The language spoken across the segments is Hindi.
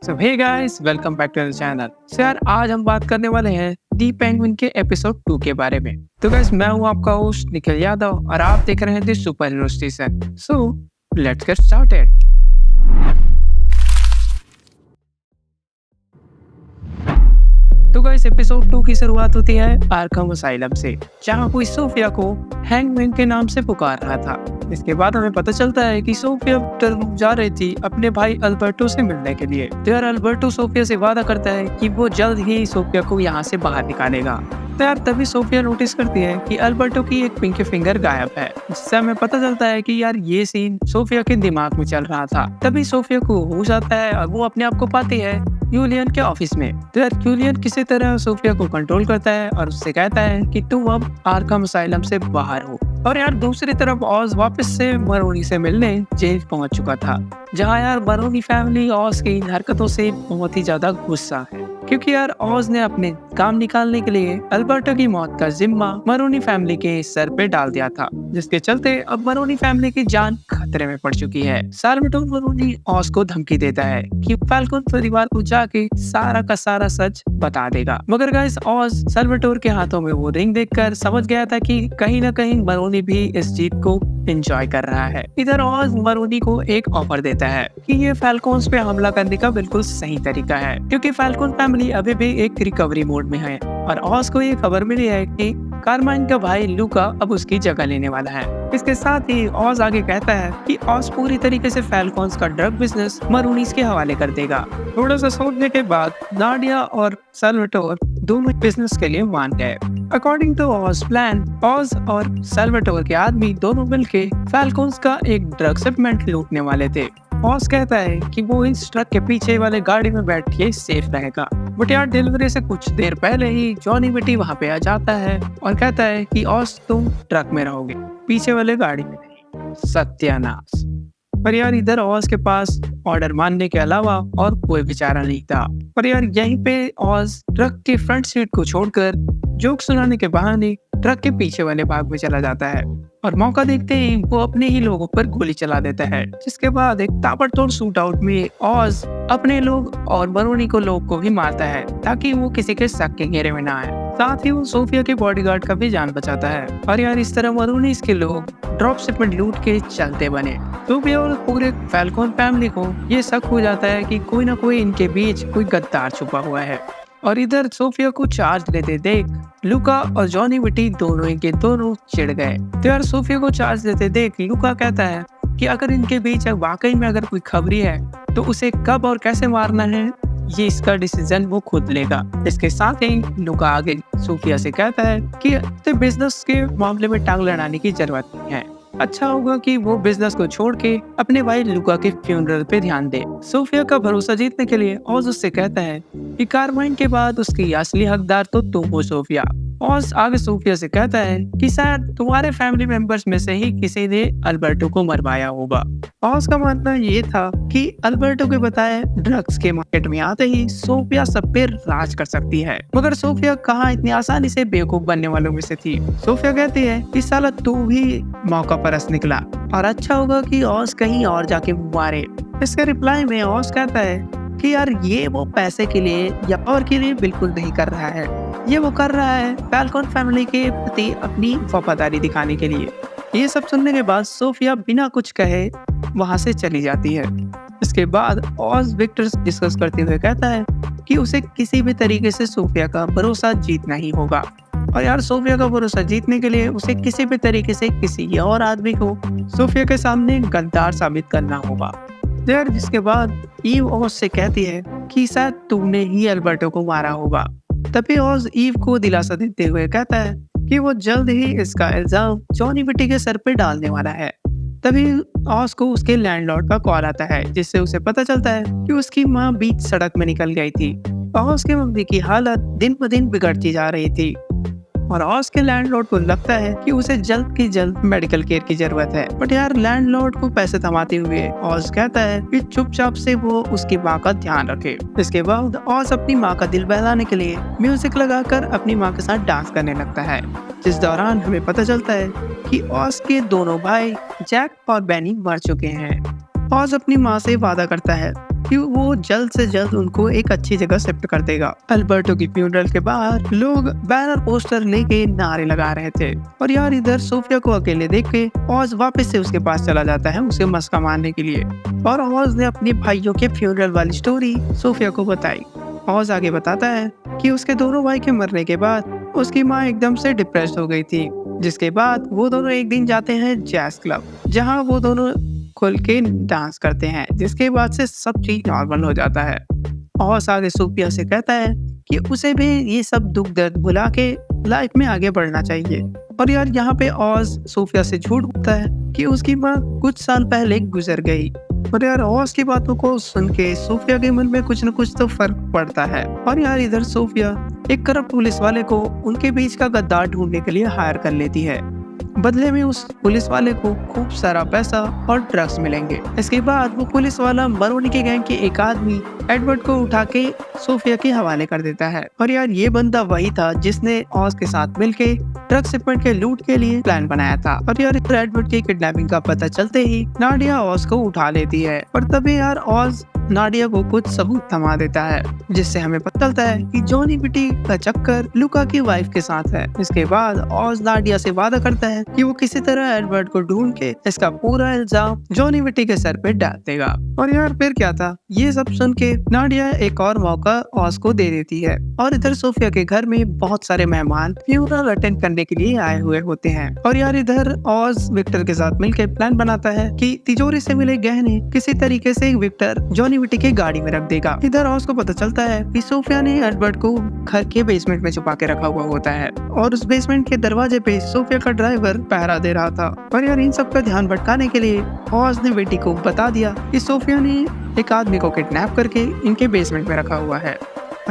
So hey guys, welcome back to the channel. यार आज हम बात करने वाले हैं दी पेंगुइन के एपिसोड 2 के बारे में। तो गाइस मैं हूं आपका होस्ट निखिल यादव और आप देख रहे हैं the super hero station. So let's get started. तो गाइस एपिसोड 2 की शुरुआत होती है आर्खम असाइलम से, जहां कोई सोफिया को हैंगमैन के नाम से पुकार रहा था। इसके बाद हमें पता चलता है कि सोफिया जा रही थी अपने भाई अल्बर्टो से मिलने के लिए। तो यार अल्बर्टो सोफिया से वादा करता है कि वो जल्द ही सोफिया को यहाँ से बाहर निकालेगा। तो यार तभी सोफिया नोटिस करती है कि अल्बर्टो की एक पिंकी फिंगर गायब है, जिससे हमें पता चलता है कि यार ये सीन सोफिया के दिमाग में चल रहा था। तभी सोफिया को होश आता है और वो अपने आप को पाती है यूलियन के ऑफिस में। तो यार यूलियन किसी तरह सोफिया को कंट्रोल करता है और उससे कहता है कि तुम अब आर्खम असाइलम से बाहर हो। और यार दूसरी तरफ ऑज वापस से मरोनी से मिलने जेल पहुंच चुका था, जहां यार मरोनी फैमिली ऑज की इन हरकतों से बहुत ही ज्यादा गुस्सा है, क्योंकि यार ऑज ने अपने काम निकालने के लिए अल्बर्टो की मौत का जिम्मा मरोनी फैमिली के सर पे डाल दिया था, जिसके चलते अब मरोनी फैमिली की जान खतरे में पड़ चुकी है। साल्वाटोर मरोनी ऑज को धमकी देता है कि फाल्कोन परिवार को जाके सारा का सारा सच बता देगा, मगर गाइस ऑज साल्वाटोर के हाथों में वो रिंग देखकर समझ गया था कि कहीं ना कहीं मरोनी भी इस जीत को एंजॉय कर रहा है। इधर ऑज मरोनी को एक ऑफर देता है कि ये फाल्कोन्स पे हमला करने का बिल्कुल सही तरीका है, क्योंकि फाल्कोन फैमिली अभी भी एक रिकवरी मोड में है और ऑज को ये खबर मिली है कि कारमाइन का भाई लूका अब उसकी जगह लेने वाला है। इसके साथ ही ऑज आगे कहता है कि ऑज पूरी तरीके से फाल्कोन्स का ड्रग बिजनेस मरोनीज के हवाले कर देगा। थोड़ा सा सोचने के बाद नाडिया और साल्वाटोर दोनों बिजनेस के लिए मान गए। अकॉर्डिंग टू ऑज प्लान, ऑज और साल्वाटोर के आदमी दोनों मिलके फाल्कोन्स का एक ड्रग शिपमेंट लूटने वाले थे। ऑज कहता है कि वो इस ट्रक के पीछे वाले गाड़ी में बैठ के सेफ रहेगा, बट यार डिलीवरी से कुछ देर पहले ही जॉनी विटी वहाँ पे आ जाता है और कहता है कि ऑज तुम ट्रक में रहोगे, पीछे वाले गाड़ी में नहीं। सत्यानाश। पर यार इधर ऑज के पास ऑर्डर मानने के अलावा और कोई बेचारा नहीं था। पर यार यहीं पे ऑज ट्रक के फ्रंट सीट को छोड़कर जोक सुनाने के बहाने ट्रक के पीछे वाले भाग में चला जाता है और मौका देखते ही वो अपने ही लोगों पर गोली चला देता है, जिसके बाद एक ताबड़तोड़ शूट आउट में ऑज अपने लोग और मरोनी को लोग को भी मारता है ताकि वो किसी के शक के घेरे में ना आए। साथ ही वो सोफिया के बॉडीगार्ड का भी जान बचाता है। और यार इस तरह मरोनी इसके लोग ड्रॉप शिपमेंट लूट के चलते बने। सोफिया और पूरे फाल्कोन फैमिली को ये शक हो जाता है कि कोई ना कोई इनके बीच कोई गद्दार छुपा हुआ है। और इधर सोफिया को चार्ज लेते देख लूका और जॉनी विटी दोनों के दोनों चिढ़ गए। तो यार सोफिया को चार्ज लेते देख लूका कहता है कि अगर इनके बीच वाकई में अगर कोई खबरी है तो उसे कब और कैसे मारना है ये इसका डिसीजन वो खुद लेगा। इसके साथ ही लूका आगे सोफिया से कहता है कि बिजनेस के मामले में टांग लड़ाने की जरूरत नहीं है, अच्छा होगा कि वो बिजनेस को छोड़ के अपने भाई लूका के फ्यूनरल पे ध्यान दे। सोफिया का भरोसा जीतने के लिए ऑज उससे कहता है कि कारमाइन के बाद उसकी असली हकदार तो तुम हो सोफिया। ऑज आगे सोफिया से कहता है कि शायद तुम्हारे फैमिली मेंबर्स में से ही किसी ने अल्बर्टो को मरवाया होगा। ऑज का मानना ये था कि अल्बर्टो के बताए ड्रग्स के मार्केट में आते ही सोफिया सब पे राज कर सकती है, मगर सोफिया कहाँ इतनी आसानी से बेवकूफ बनने वालों में से थी। सोफिया कहती है कि साला तू भी मौका परस्त निकला और अच्छा होगा कि ऑज कहीं और जाके मारे। इसके रिप्लाई में ऑज कहता है कि यार ये वो पैसे के लिए या पावर के लिए बिल्कुल नहीं कर रहा है, ये वो कर रहा है फाल्कोन फैमिली के प्रति अपनी वफादारी दिखाने के लिए। ये सब सुनने के बाद सोफिया बिना कुछ कहे वहां से चली जाती है। इसके बाद ऑज विक्टर डिस्कस करते हुए कहता है कि उसे किसी भी तरीके से सोफिया का भरोसा जीतना ही होगा और यार सोफिया का भरोसा जीतने के लिए उसे किसी भी तरीके से किसी और आदमी को सोफिया के सामने गद्दार साबित करना होगा। यार जिसके बाद ईव ऑज से कहती है कि शायद तुमने ही अल्बर्टो को मारा होगा। तभी ऑज ईव को दिलासा देते हुए कहता है कि वो जल्द ही इसका इल्जाम जॉनी विटी के सर पे डालने वाला है। तभी ऑज को उसके लैंडलॉर्ड का कॉल आता है, जिससे उसे पता चलता है कि उसकी माँ बीच सड़क में निकल गई थी। ऑज के मम्मी की हालत दिन ब दिन बिगड़ती जा रही थी और ऑज के लैंडलॉर्ड को लगता है कि उसे जल्द की जल्द मेडिकल केयर की जरूरत है। बट यार लैंडलॉर्ड को पैसे थमाते हुए ऑज कहता है कि चुपचाप से वो उसकी माँ का ध्यान रखे। इसके बाद ऑज अपनी माँ का दिल बहलाने के लिए म्यूजिक लगाकर अपनी माँ के साथ डांस करने लगता है, जिस दौरान हमें पता चलता है कि ऑज के दोनों भाई जैक और बेनी मर चुके हैं। ऑज अपनी माँ से वादा करता है कि वो जल्द से जल्द उनको एक अच्छी जगह शिफ्ट कर देगा। अल्बर्टो की फ्यूनरल के बाहर लोग बैनर पोस्टर लेके नारे लगा रहे थे और यार इधर सोफिया को अकेले देख के ऑज वापस से उसके पास चला जाता है उसे मस्का मारने के लिए और ऑज ने अपने भाइयों के फ्यूनरल वाली स्टोरी सोफिया को बताई। ऑज आगे बताता है कि उसके दोनों भाई के मरने के बाद उसकी माँ एकदम से डिप्रेस्ड हो गई थी, जिसके बाद वो दोनों एक दिन जाते हैं जैज क्लब, जहाँ वो दोनों खुल के डांस करते हैं, जिसके बाद से सब चीज नॉर्मल हो जाता है। ऑज आगे सोफिया से कहता है कि उसे भी ये सब दुख दर्द भुला के लाइफ में आगे बढ़ना चाहिए। और यार यहाँ पे ऑज सोफिया से झूठ बोलता है कि उसकी माँ कुछ साल पहले गुजर गई। और यार ऑज की बातों को सुन के सोफिया के मन में कुछ न कुछ तो फर्क पड़ता है। और यार इधर सोफिया एक करप्ट पुलिस वाले को उनके बीच का गद्दार ढूंढने के लिए हायर कर लेती है। बदले में उस पुलिस वाले को खूब सारा पैसा और ड्रग्स मिलेंगे। इसके बाद वो पुलिस वाला मरोनी के गैंग के एक आदमी एडवर्ड को उठा के सोफिया के हवाले कर देता है। और यार ये बंदा वही था जिसने ऑज के साथ मिलके ड्रग शिपमेंट के लूट के लिए प्लान बनाया था। और यार एडवर्ड की किडनैपिंग का पता चलते ही नाडिया ऑज को उठा लेती है और तभी यार ऑज नाडिया को कुछ सबूत थमा देता है, जिससे हमें पता चलता है कि जॉनी विटी का चक्कर लुका की वाइफ के साथ है। इसके बाद ऑज नाडिया से वादा करता है कि वो किसी तरह एडवर्ड को ढूंढ के इसका पूरा इल्जाम जॉनी विटी के सर पे डाल देगा। और यार फिर क्या था, ये सब सुन के नाडिया एक और मौका ऑज को दे देती है। और इधर सोफिया के घर में बहुत सारे मेहमान फ्यूनरल अटेंड करने के लिए आए हुए होते हैं। और यार इधर ऑज विक्टर के साथ मिलकर प्लान बनाता है कि तिजोरी से मिले गहने किसी तरीके से विक्टर जॉनी विटी की गाड़ी में रख देगा। इधर ऑज को पता चलता है कि सोफिया ने एडवर्ड को घर के बेसमेंट में छुपा के रखा हुआ होता है और उस बेसमेंट के दरवाजे पे सोफिया का ड्राइवर पहरा दे रहा था। और यार इन सब का ध्यान भटकाने के लिए ऑज ने विटी को बता दिया कि सोफिया ने एक आदमी को किडनैप करके इनके बेसमेंट में रखा हुआ है।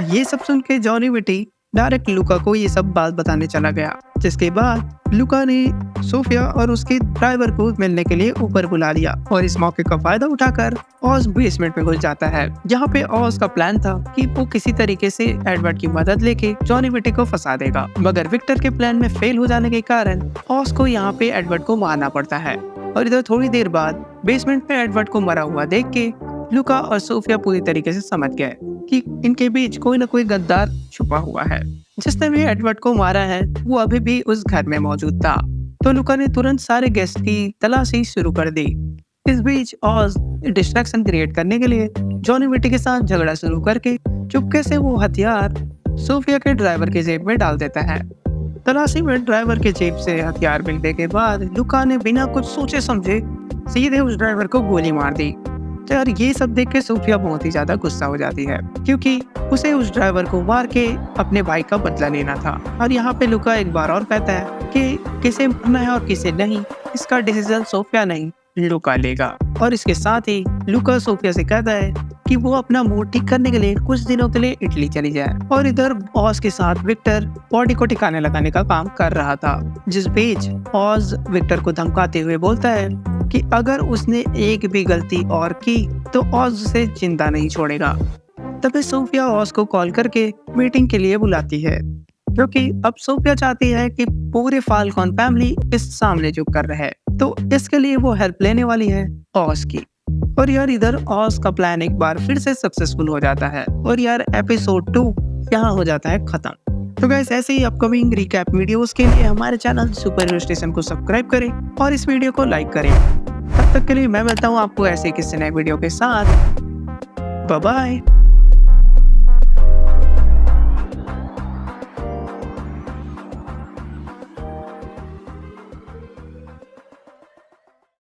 ये सब सुन के जॉनी विटी डायरेक्ट लुका को ये सब बात बताने चला गया, जिसके बाद लुका ने सोफिया और उसके ड्राइवर को मिलने के लिए ऊपर बुला लिया और इस मौके का फायदा उठाकर ऑज बेसमेंट में घुस जाता है, जहाँ पे ऑज का प्लान था कि वो किसी तरीके से एडवर्ड की मदद लेके जॉनी विटी को फंसा देगा। मगर विक्टर के प्लान में फेल हो जाने के कारण ऑज को यहाँ पे एडवर्ड को मारना पड़ता है। और इधर थोड़ी देर बाद बेसमेंट में एडवर्ड को मरा हुआ देख के लुका और सोफिया पूरी तरीके से समझ गए कि इनके बीच कोई न कोई गद्दार छुपा हुआ है। जिसने भी एडवर्ड को मारा है वो अभी भी उस घर में मौजूद था। तो लुका ने तुरंत सारे गेस्ट की तलाशी शुरू कर दी। इस बीच ऑज डिस्ट्रैक्शन क्रिएट करने के लिए जॉनी विटी के साथ झगड़ा शुरू करके चुपके से वो हथियार सोफिया के ड्राइवर के जेब में डाल देता है। तलाशी में ड्राइवर के जेब से हथियार मिलने के बाद लुका ने बिना कुछ सोचे समझे सीधे उस ड्राइवर को गोली मार दी। तो यार ये सब देख के सोफिया बहुत ही ज्यादा गुस्सा हो जाती है, क्योंकि उसे उस ड्राइवर को मार के अपने भाई का बदला लेना था। और यहाँ पे लुका एक बार और कहता है कि किसे मरना है और किसे नहीं, इसका डिसीजन सोफिया नहीं लुका लेगा। और इसके साथ ही लुका सोफिया से कहता है कि वो अपना मूड ठीक करने के लिए कुछ दिनों के लिए इटली चली जाए। और इधर ऑज के साथ विक्टर बॉडी को ठिकाने लगाने का काम कर रहा था, जिस बीच ऑज विक्टर को धमकाते हुए बोलता है कि अगर उसने एक भी गलती और की तो ऑज उसे जिंदा नहीं छोड़ेगा। तभी सोफिया ऑज को कॉल करके मीटिंग के लिए बुलाती है, क्योंकि अब सोफिया चाहती है कि पूरे फाल्कॉन फैमिली इस सामने झुक कर रहे, तो इसके लिए वो हेल्प लेने वाली है ऑज की। और यार इधर ऑज का प्लान एक बार फिर से सक्सेसफुल हो जाता है और यार एपिसोड 2 यहाँ हो जाता है खत्म। तो गाइस ऐसे ही अपकमिंग रिकैप वीडियोस के लिए हमारे चैनल सुपर हीरो स्टेशन को सब्सक्राइब करें और इस वीडियो को लाइक करें। तब तक के लिए मैं मिलता हूँ आपको ऐसे किसी नए वीडियो के साथ। Bye bye.